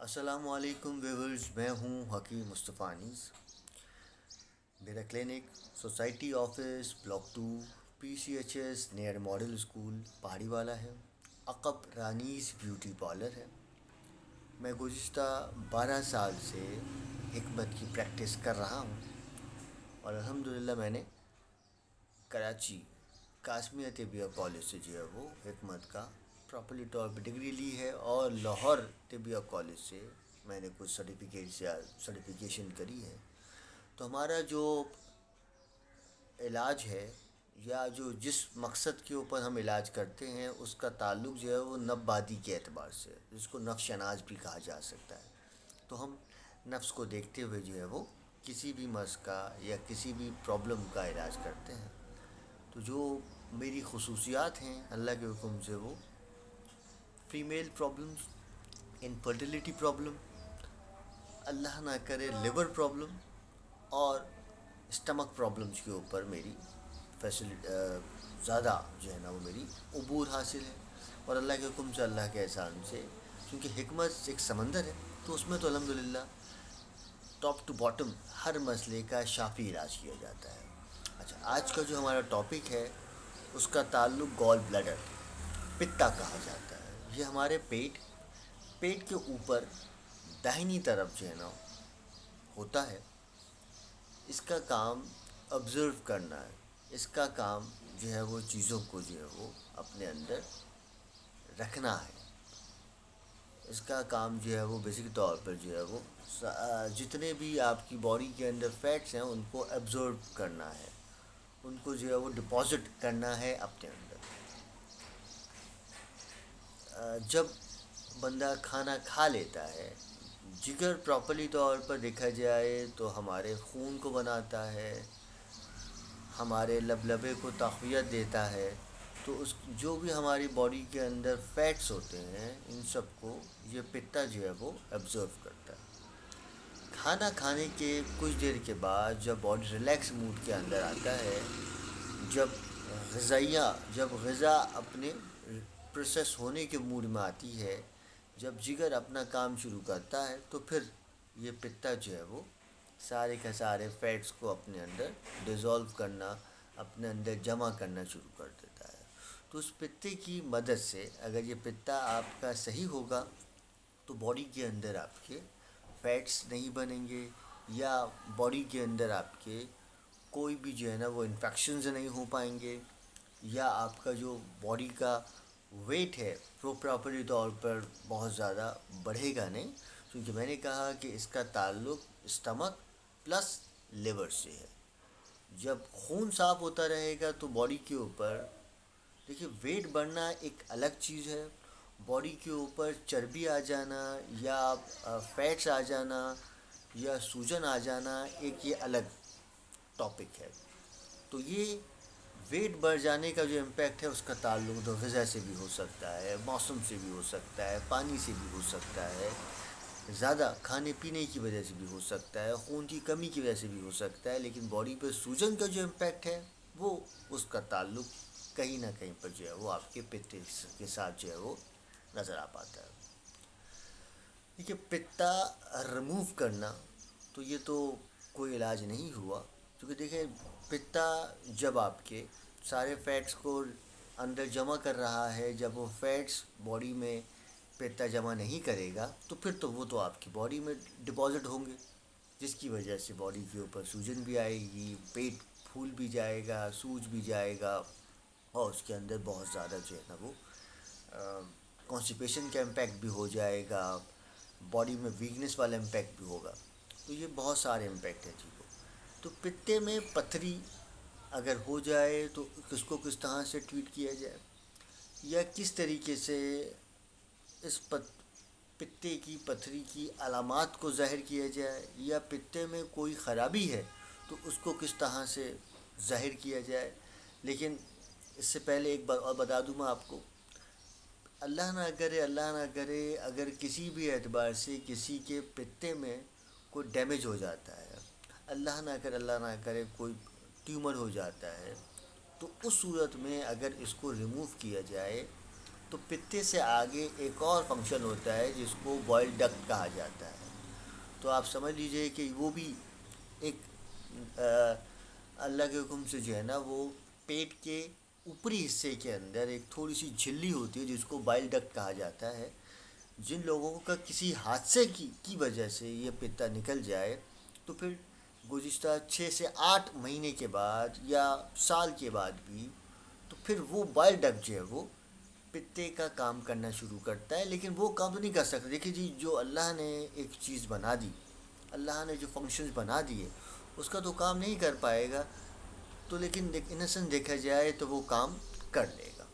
السلام علیکم ویورز، میں ہوں حکیم مصطفیٰ انیس۔ میرا clinic society office block 2 P C H S near model school پہاڑی والا ہے۔ عقب رانیز بیوٹی پارلر ہے۔ میں گزشتہ 12 سال سے حکمت کی پریکٹس کر رہا ہوں اور الحمدللہ میں نے کراچی قاسمیہ طبیہ کالج سے جو ہے وہ حکمت کا پراپرلی طور پہ ڈگری لی ہے، اور لاہور طبیہ کالج سے میں نے کچھ سرٹیفکیشن کری ہے۔ تو ہمارا جو علاج ہے یا جس مقصد کے اوپر ہم علاج کرتے ہیں اس کا تعلق جو ہے وہ نفسیاتی کے اعتبار سے، جس کو نفس شناس بھی کہا جا سکتا ہے۔ تو ہم نفس کو دیکھتے ہوئے جو ہے وہ کسی بھی مرض کا یا کسی بھی پرابلم کا علاج کرتے ہیں۔ تو جو میری خصوصیات ہیں اللہ کے حکم سے، وہ فیمیل پرابلمز، انفرٹیلیٹی پرابلم، اللہ نہ کرے لیور پرابلم اور اسٹمک پرابلمز کے اوپر میری زیادہ جو ہے نا وہ میری عبور حاصل ہے۔ اور اللہ کے حکم سے، اللہ کے احسان سے، کیونکہ حکمت ایک سمندر ہے تو اس میں تو الحمدللہ ٹاپ ٹو باٹم ہر مسئلے کا شافی علاج کیا جاتا ہے۔ اچھا، آج کا جو ہمارا ٹاپک ہے اس کا تعلق گال بلیڈر، پتا کہا جاتا ہے۔ یہ ہمارے پیٹ کے اوپر داہنی طرف جو ہے نا ہوتا ہے۔ اس کا کام آبزرو کرنا ہے، اس کا کام جو ہے وہ چیزوں کو جو ہے وہ اپنے اندر رکھنا ہے۔ اس کا کام جو ہے وہ بیسک طور پر جو ہے وہ جتنے بھی آپ کی باڈی کے اندر فیٹس ہیں ان کو ایبزورب کرنا ہے، ان کو جو ہے وہ ڈپازٹ کرنا ہے اپنے اندر۔ جب بندہ کھانا کھا لیتا ہے، جگر پراپرلی طور پر دیکھا جائے تو ہمارے خون کو بناتا ہے، ہمارے لبے کو تقویت دیتا ہے۔ تو جو بھی ہماری باڈی کے اندر فیٹس ہوتے ہیں ان سب کو یہ پتا جو ہے وہ ایبزرو کرتا ہے۔ کھانا کھانے کے کچھ دیر کے بعد جب باڈی ریلیکس موڈ کے اندر آتا ہے، جب غذا اپنے پروسیس ہونے کے موڈ میں آتی ہے، جب جگر اپنا کام شروع کرتا ہے، تو پھر یہ پتا جو ہے وہ سارے کے سارے فیٹس کو اپنے اندر ڈیزولو کرنا، اپنے اندر جمع کرنا شروع کر دیتا ہے۔ تو اس پتے کی مدد سے اگر یہ پتا آپ کا صحیح ہوگا تو باڈی کے اندر آپ کے فیٹس نہیں بنیں گے، یا باڈی کے اندر آپ کے کوئی بھی جو ہے نا وہ انفیکشنز نہیں ہو پائیں گے، یا آپ کا جو باڈی کا ویٹ ہے وہ پراپرلی طور پر بہت زیادہ بڑھے گا نہیں، کیونکہ میں نے کہا کہ اس کا تعلق اسٹمک پلس لیور سے ہے۔ جب خون صاف ہوتا رہے گا تو باڈی کے اوپر دیکھیے ویٹ بڑھنا ایک الگ چیز ہے، باڈی کے اوپر چربی آ جانا یا فیٹس آ جانا یا سوجن آ جانا ایک یہ الگ ٹاپک ہے۔ تو یہ ویٹ بڑھ جانے کا جو امپیکٹ ہے اس کا تعلق تو غذا سے بھی ہو سکتا ہے، موسم سے بھی ہو سکتا ہے، پانی سے بھی ہو سکتا ہے، زیادہ کھانے پینے کی وجہ سے بھی ہو سکتا ہے، خون کی کمی کی وجہ سے بھی ہو سکتا ہے، لیکن باڈی پہ سوجن کا جو امپیکٹ ہے وہ اس کا تعلق کہیں نہ کہیں پر جو ہے وہ آپ کے پتے کے ساتھ جو ہے وہ نظر آ پاتا ہے۔ دیکھیے پتا ریموو کرنا تو یہ تو کوئی علاج نہیں ہوا، کیونکہ دیکھیں پتا جب آپ کے سارے فیٹس کو اندر جمع کر رہا ہے، جب وہ فیٹس باڈی میں پتا جمع نہیں کرے گا تو پھر تو وہ تو آپ کی باڈی میں ڈپازٹ ہوں گے، جس کی وجہ سے باڈی کے اوپر سوجن بھی آئے گی، پیٹ پھول بھی جائے گا، سوج بھی جائے گا، اور اس کے اندر بہت زیادہ جو ہے نا وہ کانسٹیپیشن کا امپیکٹ بھی ہو جائے گا، باڈی میں ویکنس والا امپیکٹ بھی ہوگا۔ تو یہ بہت سارے امپیکٹ ہیں چیزوں۔ تو پتے میں پتھری اگر ہو جائے تو کس کو کس طرح سے ٹریٹ کیا جائے، یا کس طریقے سے اس پتے کی پتھری کی علامات کو ظاہر کیا جائے، یا پتے میں کوئی خرابی ہے تو اس کو کس طرح سے ظاہر کیا جائے۔ لیکن اس سے پہلے ایک بار اور بتا دوں میں آپ کو، اللہ نہ کرے اگر کسی بھی اعتبار سے کسی کے پتے میں کوئی ڈیمیج ہو جاتا ہے، اللہ نہ کرے کوئی ٹیومر ہو جاتا ہے، تو اس صورت میں اگر اس کو ریموو کیا جائے تو پتے سے آگے ایک اور فنکشن ہوتا ہے جس کو بوائل ڈکٹ کہا جاتا ہے. تو آپ سمجھ لیجئے کہ وہ بھی ایک اللہ کے حکم سے جو ہے نا وہ پیٹ کے اوپری حصے کے اندر ایک تھوڑی سی جھلی ہوتی ہے جس کو بائل ڈکٹ کہا جاتا ہے. جن لوگوں کا کسی حادثے کی وجہ سے یہ پتا نکل جائے تو پھر گزشتہ 6 سے 8 مہینے کے بعد یا سال کے بعد بھی تو پھر وہ بائل ڈکٹ جو ہے وہ پتے کا کام کرنا شروع کرتا ہے. لیکن وہ کام تو نہیں کر سکتا. دیکھیے جی، جو اللہ نے ایک چیز بنا دی، اللہ نے جو فنکشنز بنا دیے اس کا تو کام نہیں کر پائے گا. تو لیکن انسن دیکھا جائے تو وہ کام کر لے گا.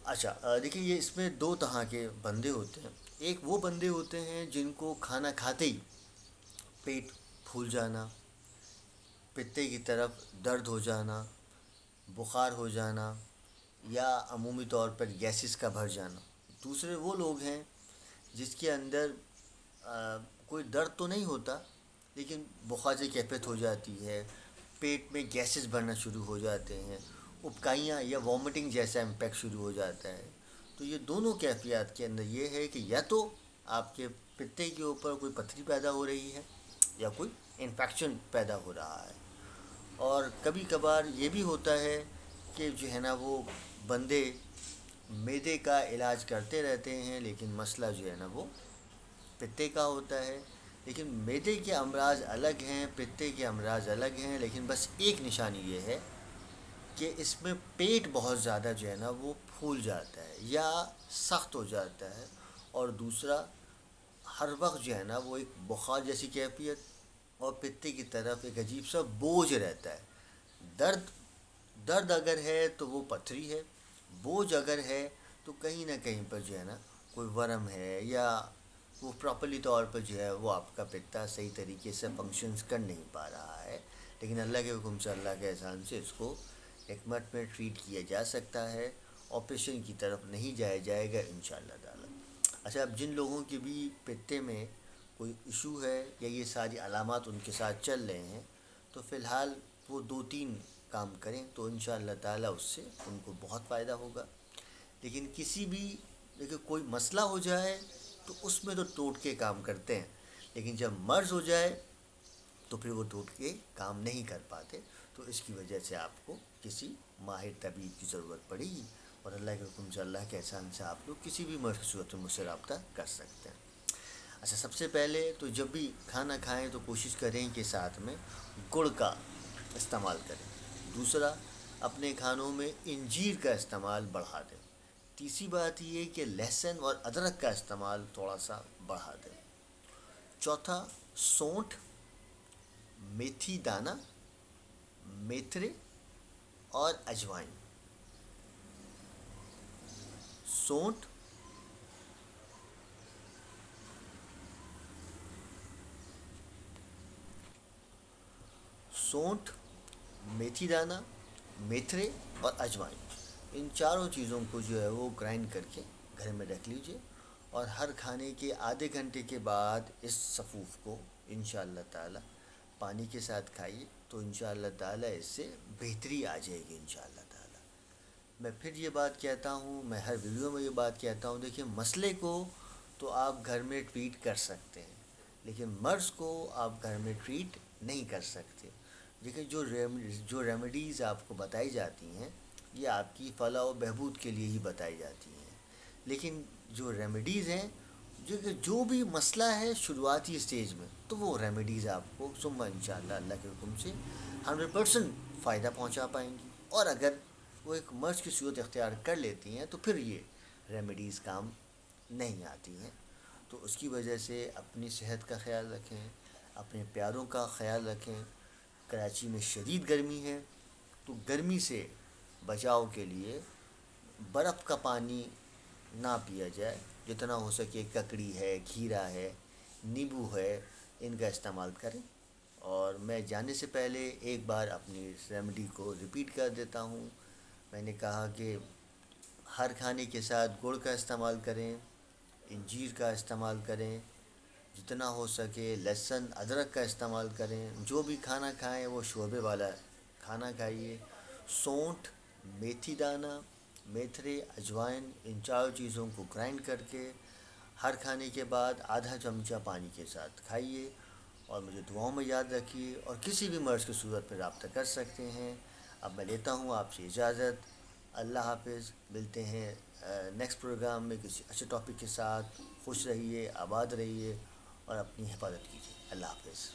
اچھا، دیکھیے یہ اس میں دو طرح کے بندے ہوتے ہیں. ایک وہ بندے ہوتے ہیں جن کو کھانا کھاتے ہی پیٹ پھول جانا، پتے کی طرف درد ہو جانا، بخار ہو جانا یا عمومی طور پر گیسز کا بھر جانا. دوسرے وہ لوگ ہیں جس کے اندر کوئی درد تو نہیں ہوتا لیکن بخار سے کیفیت ہو جاتی ہے، پیٹ میں گیسز بھرنا شروع ہو جاتے ہیں، ابکائیاں یا وامٹنگ جیسا امپیکٹ شروع ہو جاتا ہے. تو یہ دونوں کیفیات کے اندر یہ ہے کہ یا تو آپ کے پتے کے اوپر کوئی پتھری پیدا ہو رہی ہے یا کوئی انفیکشن پیدا ہو رہا ہے. اور کبھی کبھار یہ بھی ہوتا ہے کہ جو ہے نا وہ بندے معدے کا علاج کرتے رہتے ہیں لیکن مسئلہ جو ہے نا وہ پتے کا ہوتا ہے. لیکن معدے کے امراض الگ ہیں، پتے کے امراض الگ ہیں، لیکن بس ایک نشانی یہ ہے کہ اس میں پیٹ بہت زیادہ جو ہے نا وہ پھول جاتا ہے یا سخت ہو جاتا ہے. اور دوسرا ہر وقت جو ہے نا وہ ایک بخار جیسی کیفیت اور پتے کی طرف ایک عجیب سا بوجھ رہتا ہے. درد درد اگر ہے تو وہ پتھری ہے، بوجھ اگر ہے تو کہیں نہ کہیں پر جو ہے نا کوئی ورم ہے یا وہ پراپرلی طور پر جو ہے وہ آپ کا پتا صحیح طریقے سے فنکشنز کر نہیں پا رہا ہے. لیکن اللہ کے حکم سے، اللہ کے احسان سے اس کو حکمت میں ٹریٹ کیا جا سکتا ہے. آپریشن کی طرف نہیں جایا جائے گا انشاءاللہ تعالی. اچھا، اب جن لوگوں کے بھی پتے میں کوئی ایشو ہے یا یہ ساری علامات ان کے ساتھ چل رہے ہیں تو فی الحال وہ 2-3 کام کریں تو انشاءاللہ تعالی اس سے ان کو بہت فائدہ ہوگا. لیکن کسی بھی دیکھیں کوئی مسئلہ ہو جائے تو اس میں تو ٹوٹکے کام کرتے ہیں، لیکن جب مرض ہو جائے تو پھر وہ ٹوٹکے کام نہیں کر پاتے. تو اس کی وجہ سے آپ کو کسی ماہر طبیب کی ضرورت پڑے گی اور اللہ کے حکم سے، اللہ کے احسان سے آپ لوگ کسی بھی مرض کی صورت میں مجھ سے رابطہ کر سکتے ہیں. اچھا، سب سے پہلے تو جب بھی کھانا کھائیں تو کوشش کریں کہ ساتھ میں گڑ کا استعمال کریں. دوسرا، اپنے کھانوں میں انجیر کا استعمال بڑھا دیں. تیسری بات یہ کہ لہسن اور ادرک کا استعمال تھوڑا سا بڑھا دیں. چوتھا، سونٹھ، میتھی دانہ، میتھرے اور اجوائن. سونٹھ، میتھی دانہ، میتھرے اور اجوائن، ان چاروں چیزوں کو جو ہے وہ گرائنڈ کر کے گھر میں رکھ لیجئے اور ہر کھانے کے آدھے گھنٹے کے بعد اس سفوف کو انشاءاللہ تعالی پانی کے ساتھ کھائیے تو انشاءاللہ تعالی اس سے بہتری آ جائے گی انشاءاللہ تعالی. میں پھر یہ بات کہتا ہوں، میں ہر ویڈیو میں یہ بات کہتا ہوں، دیکھیں مسئلے کو تو آپ گھر میں ٹریٹ کر سکتے ہیں لیکن مرض کو آپ گھر میں ٹریٹ نہیں کر سکتے. دیکھیں جو ریمیڈیز آپ کو بتائی جاتی ہیں یہ آپ کی فلاح و بہبود کے لیے ہی بتائی جاتی ہیں. لیکن جو ریمیڈیز ہیں، جو بھی مسئلہ ہے شروعاتی اسٹیج میں، تو وہ ریمیڈیز آپ کو ثم انشاءاللہ اللہ کے حکم سے 100% فائدہ پہنچا پائیں گی. اور اگر وہ ایک مرض کی صورت اختیار کر لیتی ہیں تو پھر یہ ریمیڈیز کام نہیں آتی ہیں. تو اس کی وجہ سے اپنی صحت کا خیال رکھیں، اپنے پیاروں کا خیال رکھیں. کراچی میں شدید گرمی ہے تو گرمی سے بچاؤ کے لیے برف کا پانی نہ پیا جائے. جتنا ہو سکے ککڑی ہے، کھیرا ہے، نیبو ہے، ان کا استعمال کریں. اور میں جانے سے پہلے ایک بار اپنی ریمیڈی کو ریپیٹ کر دیتا ہوں. میں نے کہا کہ ہر کھانے کے ساتھ گڑ کا استعمال کریں، انجیر کا استعمال کریں، جتنا ہو سکے لہسن ادرک کا استعمال کریں. جو بھی کھانا کھائیں وہ شوربے والا کھانا کھائیے. سونٹھ، میتھی دانہ، میتھری، اجوائن، ان چاروں چیزوں کو گرائنڈ کر کے ہر کھانے کے بعد آدھا چمچہ پانی کے ساتھ کھائیے، اور مجھے دعاؤں میں یاد رکھیے، اور کسی بھی مرض کی صورت پہ رابطہ کر سکتے ہیں۔ اب میں لیتا ہوں آپ سے اجازت۔ اللہ حافظ، ملتے ہیں نیکسٹ پروگرام میں کسی اچھے ٹاپک کے ساتھ۔ خوش رہیے، آباد رہیے، اور اپنی حفاظت کیجیے۔ اللہ حافظ۔